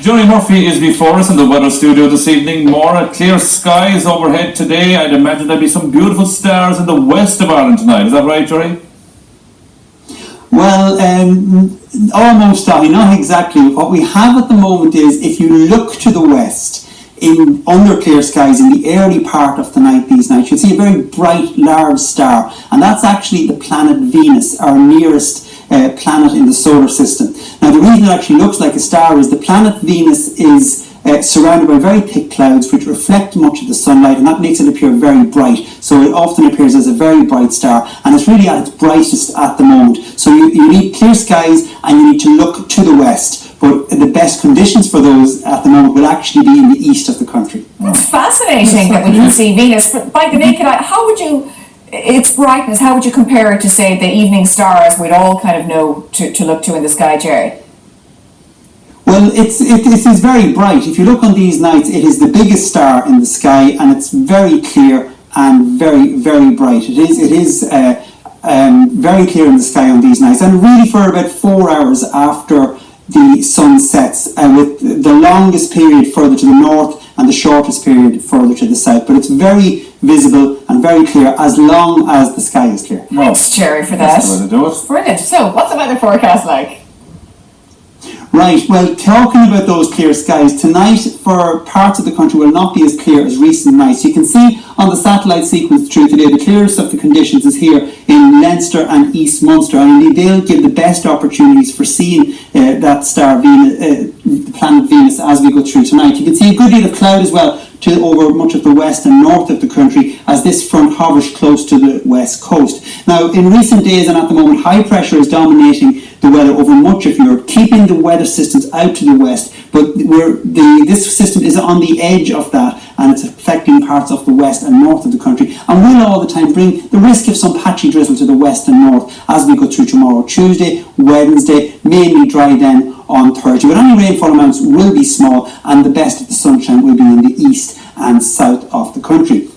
Johnny Murphy is before us in the weather studio this evening. More clear skies overhead today. I'd imagine there'll be some beautiful stars in the west of Ireland tonight. Is that right, Jerry? Well, almost, not exactly. What we have at the moment is, if you look to the west, under clear skies in the early part of the night these nights, you'll see a very bright, large star, and that's actually the planet Venus, our nearest planet in the solar system. Now, the reason it actually looks like a star is the planet Venus is surrounded by very thick clouds which reflect much of the sunlight, and that makes it appear very bright. So it often appears as a very bright star, and it's really at its brightest at the moment. So you need clear skies, and you need to look to the west. But the best conditions for those at the moment will actually be in the east of the country. It's fascinating that we can see Venus, but by the naked eye, how would you, its brightness, how would you compare it to, say, the evening stars we'd all kind of know to look to in the sky, Jerry? Well, it is very bright. If you look on these nights, it is the biggest star in the sky, and it's very clear and very, very bright. It is very clear in the sky on these nights, and really for about 4 hours after the sun sets, with the longest period further to the north and the shortest period further to the south. But it's very visible and very clear as long as the sky is clear. Thanks, Jerry, for that. That's the way to do it. Brilliant. So, what's the weather forecast like? Right, well, talking about those clear skies, tonight for parts of the country will not be as clear as recent nights. You can see on the satellite sequence through today, the clearest of the conditions is here in Leinster and East Munster, and indeed they'll give the best opportunities for seeing that star, Venus, the planet Venus, as we go through tonight. You can see a good deal of cloud as well over much of the west and north of the country as this front hovers close to the west coast. Now, in recent days and at the moment, high pressure is dominating the weather over much of Europe, keeping the weather systems out to the west, but this system is on the edge of that, and it's affecting parts of the west and north of the country, and will all the time bring the risk of some patchy drizzle to the west and north as we go through tomorrow, Tuesday, Wednesday, mainly dry then on Thursday. But any rainfall amounts will be small, and the best of the sunshine will be in the east and south of the country.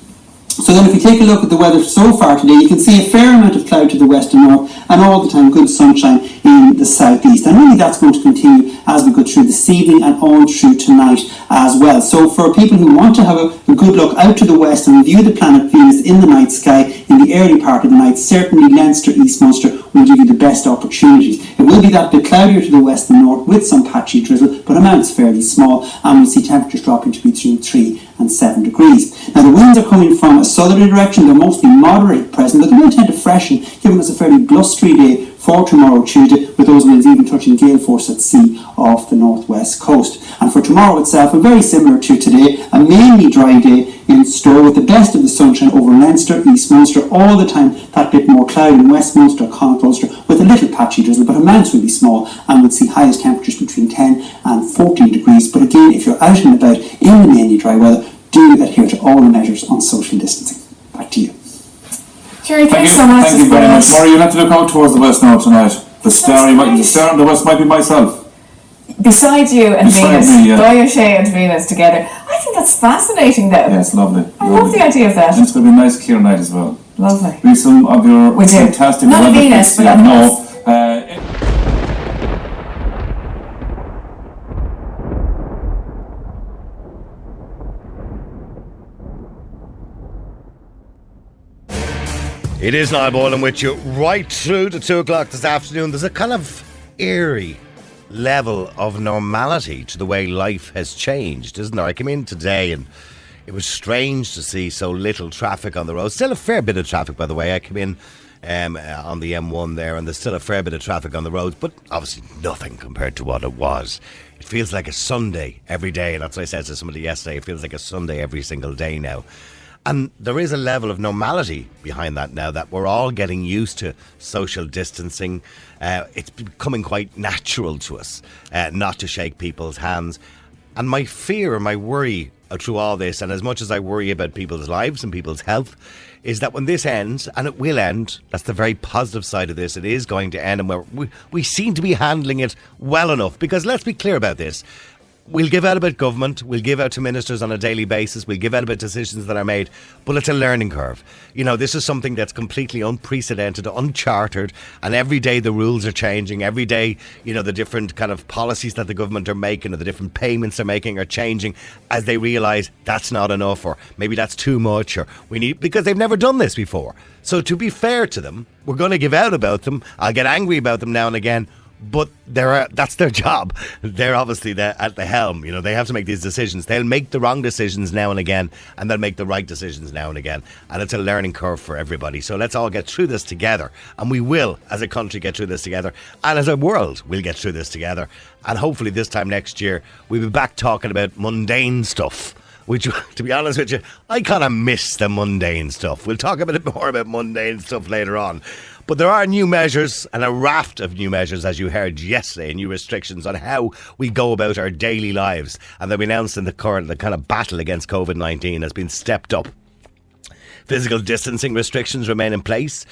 So then if we take a look at the weather so far today, you can see a fair amount of cloud to the west and north, and all the time good sunshine in the southeast. And really that's going to continue as we go through this evening and on through tonight as well. So for people who want to have a good look out to the west and view the planet Venus in the night sky in the early part of the night, certainly Leinster, East Munster will give you the best opportunities. It will be that bit cloudier to the west and north with some patchy drizzle, but amounts fairly small, and we'll see temperatures dropping to between 3 and 7 degrees. Now the winds are coming from a southerly direction. They're mostly moderate at present, but they will tend to freshen, giving us a fairly blustery day for tomorrow, Tuesday, with those winds even touching gale force at sea off the northwest coast. And for tomorrow itself, a very similar to today, a mainly dry day in store with the best of the sunshine over Leinster, East Munster, all the time that bit more cloud in West Munster, Connacht, Ulster, with a little patchy drizzle, but amounts will be small, and we'll see highest temperatures between 10 and 14 degrees. But again, if you're out and about in the mainly dry weather, do adhere to all the measures on social distancing. Back to you. Jerry, thanks so much. Thank you very much. Sorry, you'll have to look out towards the west now tonight. The star in the west might be myself. Besides you and Venus, me, yeah. Goya and Venus together. I think that's fascinating, though. Yes, lovely. I love the idea of that. And it's going to be a nice clear night as well. Lovely. With some of your fantastic not weather Venus, picks. but No. It is Niall Boylan with you right through to 2 o'clock this afternoon. There's a kind of eerie level of normality to the way life has changed, isn't there? I came in today and it was strange to see so little traffic on the road. Still a fair bit of traffic, by the way. I came in on the M1 there, and there's still a fair bit of traffic on the roads, but obviously nothing compared to what it was. It feels like a Sunday every day, and that's what I said to somebody yesterday. It feels like a Sunday every single day now. And there is a level of normality behind that now, that we're all getting used to social distancing. It's becoming quite natural to us not to shake people's hands. And my fear and my worry through all this, and as much as I worry about people's lives and people's health, is that when this ends, and it will end, that's the very positive side of this, it is going to end, and we seem to be handling it well enough. Because let's be clear about this. we'll give out about government, we'll give out to ministers on a daily basis, we'll give out about decisions that are made, but it's a learning curve. You know, this is something that's completely unprecedented, uncharted, and every day the rules are changing. Every day, you know, the different kind of policies that the government are making or the different payments they're making are changing as they realise that's not enough, or maybe that's too much, or we need, because they've never done this before. So to be fair to them, we're going to give out about them. I'll get angry about them now and again, but that's their job. They're obviously at the helm. You know, they have to make these decisions. They'll make the wrong decisions now and again, and they'll make the right decisions now and again. And it's a learning curve for everybody. So let's all get through this together. And we will, as a country, get through this together. And as a world, we'll get through this together. And hopefully this time next year, we'll be back talking about mundane stuff. Which, to be honest with you, I kind of miss the mundane stuff. We'll talk a bit more about mundane stuff later on. But there are new measures and a raft of new measures, as you heard yesterday, new restrictions on how we go about our daily lives. And they've been announced in the kind of battle against COVID-19 has been stepped up. Physical distancing restrictions remain in place.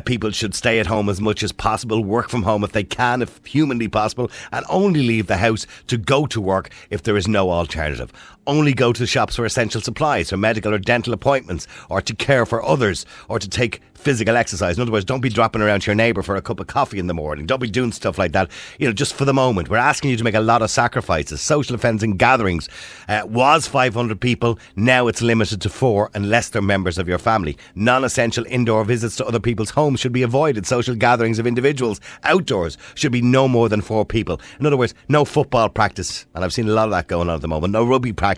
People should stay at home as much as possible, work from home if they can, if humanly possible, and only leave the house to go to work if there is no alternative. Only go to the shops for essential supplies, for medical or dental appointments, or to care for others, or to take physical exercise. In other words, don't be dropping around to your neighbour for a cup of coffee in the morning. Don't be doing stuff like that, you know, just for the moment. We're asking you to make a lot of sacrifices. Social events and gatherings was 500 people. Now it's limited to 4 unless they're members of your family. Non-essential indoor visits to other people's homes should be avoided. Social gatherings of individuals outdoors should be no more than 4 people. In other words, no football practice. And I've seen a lot of that going on at the moment. No rugby practice.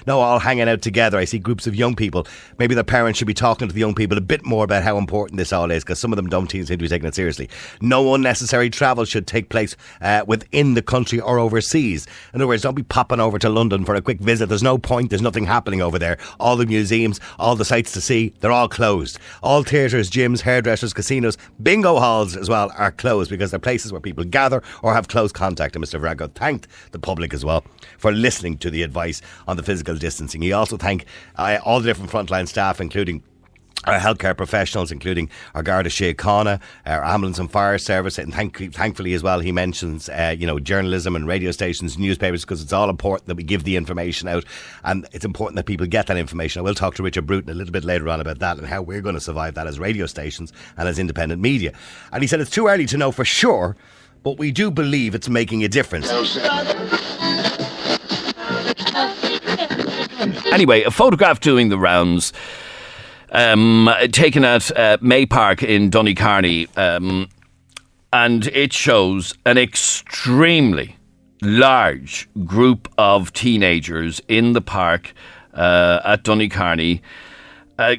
No all hanging out together. I see groups of young people. Maybe their parents should be talking to the young people a bit more about how important this all is, because some of them don't seem to be taking it seriously. No unnecessary travel should take place within the country or overseas. In other words, don't be popping over to London for a quick visit. There's no point. There's nothing happening over there. All the museums, all the sites to see, they're all closed. All theatres, gyms, hairdressers, casinos, bingo halls as well are closed because they're places where people gather or have close contact. And Mr. Virgo thanked the public as well for listening to the advice on the physical distancing. He also thanked all the different frontline staff, including our healthcare professionals, including our Garda Síochána, our ambulance and fire service, and thankfully as well he mentions journalism and radio stations, newspapers, because it's all important that we give the information out, and it's important that people get that information. I will talk to Richard Bruton a little bit later on about that and how we're going to survive that as radio stations and as independent media. And he said it's too early to know for sure, but we do believe it's making a difference. Anyway, a photograph doing the rounds, taken at May Park in Donnycarney, and it shows an extremely large group of teenagers in the park at Donnycarney.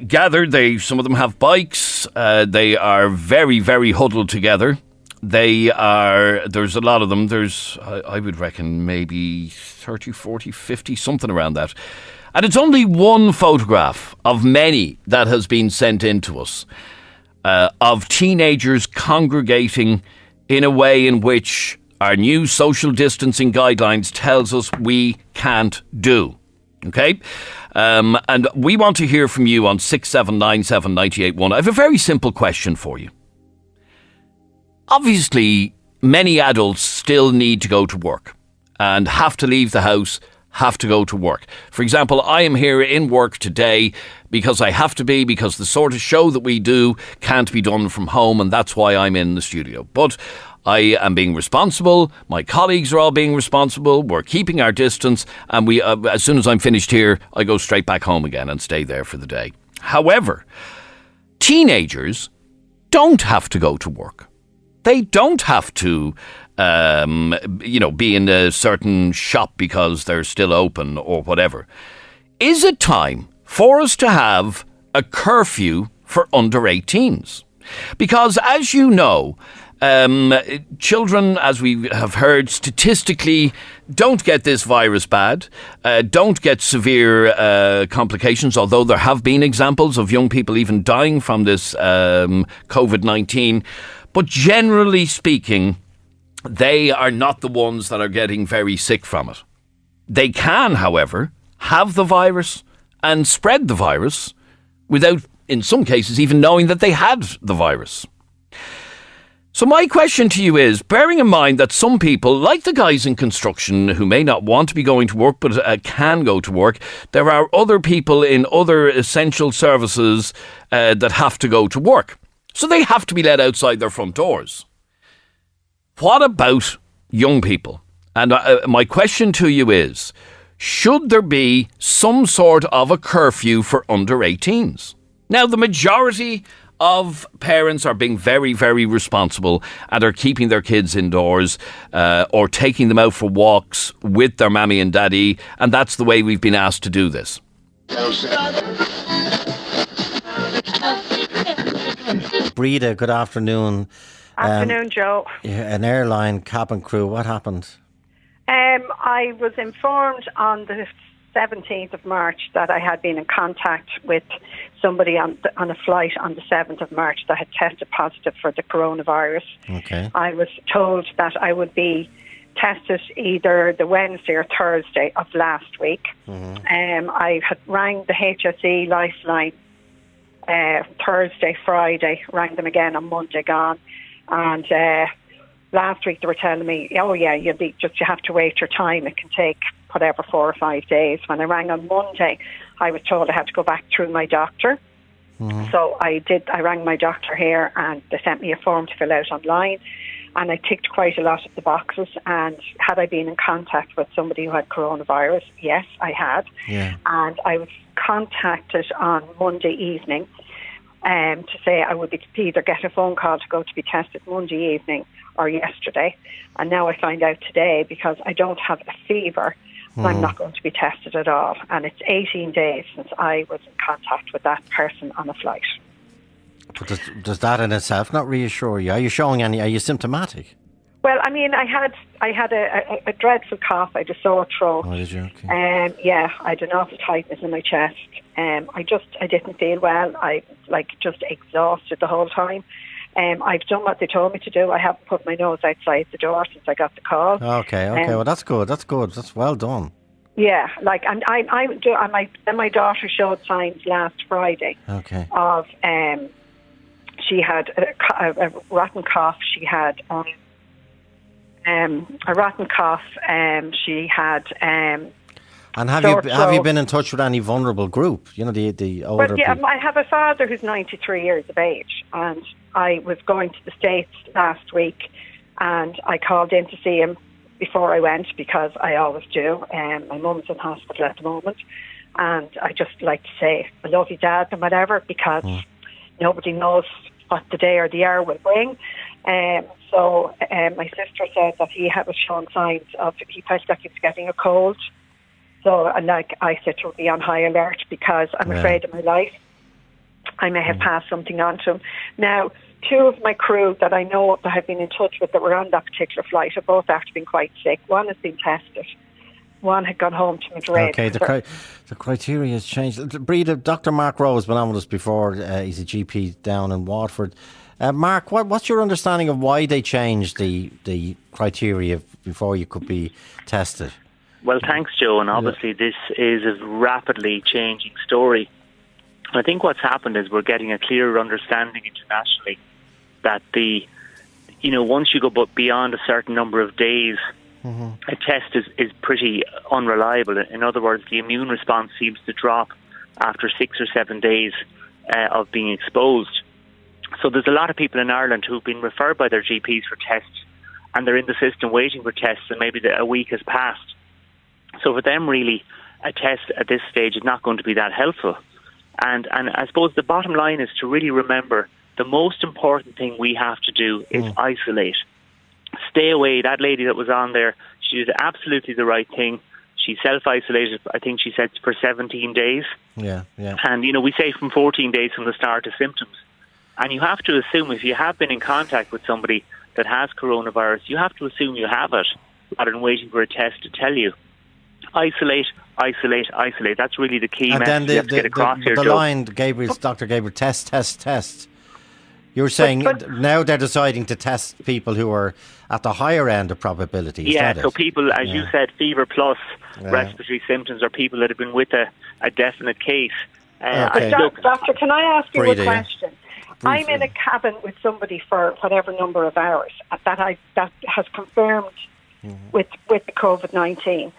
Gathered, some of them have bikes, they are very, very huddled together. There's a lot of them, I would reckon maybe 30, 40, 50, something around that. And it's only one photograph of many that has been sent in to us of teenagers congregating in a way in which our new social distancing guidelines tells us we can't do. Okay? And we want to hear from you on 6797 981. I have a very simple question for you. Obviously, many adults still need to go to work and have to leave the house, have to go to work. For example, I am here in work today because I have to be, because the sort of show that we do can't be done from home, and that's why I'm in the studio. But I am being responsible, my colleagues are all being responsible, we're keeping our distance, and we, as soon as I'm finished here, I go straight back home again and stay there for the day. However, teenagers don't have to go to work. They don't have to, be in a certain shop because they're still open or whatever. Is it time for us to have a curfew for under 18s? Because, as you know, children, as we have heard, statistically don't get this virus bad, don't get severe complications, although there have been examples of young people even dying from this COVID-19. But generally speaking, they are not the ones that are getting very sick from it. They can, however, have the virus and spread the virus without, in some cases, even knowing that they had the virus. So my question to you is, bearing in mind that some people, like the guys in construction who may not want to be going to work but can go to work, there are other people in other essential services that have to go to work. So they have to be let outside their front doors. What about young people? And my question to you is, should there be some sort of a curfew for under 18s? Now, the majority of parents are being very, very responsible and are keeping their kids indoors or taking them out for walks with their mammy and daddy, and that's the way we've been asked to do this. Breda, good afternoon. Afternoon, Joe. An airline cabin crew, what happened? I was informed on the 17th of March that I had been in contact with somebody on a flight on the 7th of March that had tested positive for the coronavirus. Okay. I was told that I would be tested either the Wednesday or Thursday of last week. I had rang the HSE Lifeline Thursday, Friday, rang them again on Monday gone, and last week they were telling me, oh yeah, you have to wait your time. It can take whatever 4 or 5 days. When I rang on Monday, I was told I had to go back through my doctor. So I did. I rang my doctor here, and they sent me a form to fill out online, and I ticked quite a lot of the boxes. And had I been in contact with somebody who had coronavirus? Yes, I had. Yeah. And I was contacted on Monday evening to say I would either get a phone call to go to be tested Monday evening or yesterday. And now I find out today, because I don't have a fever, I'm not going to be tested at all. And it's 18 days since I was in contact with that person on a flight. But does that in itself not reassure you? Are you showing any? Are you symptomatic? Well, I mean, I had a dreadful cough. I had a sore throat. Oh, did you? Okay. Yeah, I had an awful tightness in my chest. I didn't feel well. I just exhausted the whole time. I've done what they told me to do. I haven't put my nose outside the door since I got the call. Okay. Well, that's good. That's well done. Yeah, my daughter showed signs last Friday. Okay. Of she had a rotten cough. She had a rotten cough. She had. And have you been in touch with any vulnerable group? You know, the older Well, yeah, people. I have a father who's 93 years of age, and I was going to the States last week, and I called in to see him before I went, because I always do. My mum's in hospital at the moment, and I just like to say I love you, Dad, and whatever, because nobody knows what the day or the hour will bring. So my sister said that he was showing signs of, he felt like he was getting a cold. So, I said to be on high alert, because I'm afraid of my life. I may have passed something on to him. Now, two of my crew that I know that I've been in touch with that were on that particular flight have both actually been quite sick. One has been tested. One had gone home to Madrid. Okay, the criteria has changed. Breda, Dr. Mark Rowe has been on with us before. He's a GP down in Watford. Mark, what's your understanding of why they changed the criteria before you could be tested? Well, thanks, Joe. And obviously, this is a rapidly changing story. I think what's happened is we're getting a clearer understanding internationally that once you go beyond a certain number of days, a test is pretty unreliable. In other words, the immune response seems to drop after 6 or 7 days of being exposed. So there's a lot of people in Ireland who've been referred by their GPs for tests, and they're in the system waiting for tests, and maybe a week has passed. So for them, really, a test at this stage is not going to be that helpful. And I suppose the bottom line is to really remember the most important thing we have to do is isolate. Stay away. That lady that was on there, she did absolutely the right thing. She self-isolated, I think she said, for 17 days. Yeah. And, we say from 14 days from the start of symptoms. And you have to assume, if you have been in contact with somebody that has coronavirus, you have to assume you have it, rather than waiting for a test to tell you. Isolate. That's really the key message you have to get across here, the Joe. line, Dr. Gabriel, test. You're saying now they're deciding to test people who are at the higher end of probability. Yeah, so people, as you said, fever plus respiratory symptoms, or people that have been with a definite case. Okay. Doctor, can I ask you a question? I'm in a cabin with somebody for whatever number of hours that has confirmed with the COVID-19.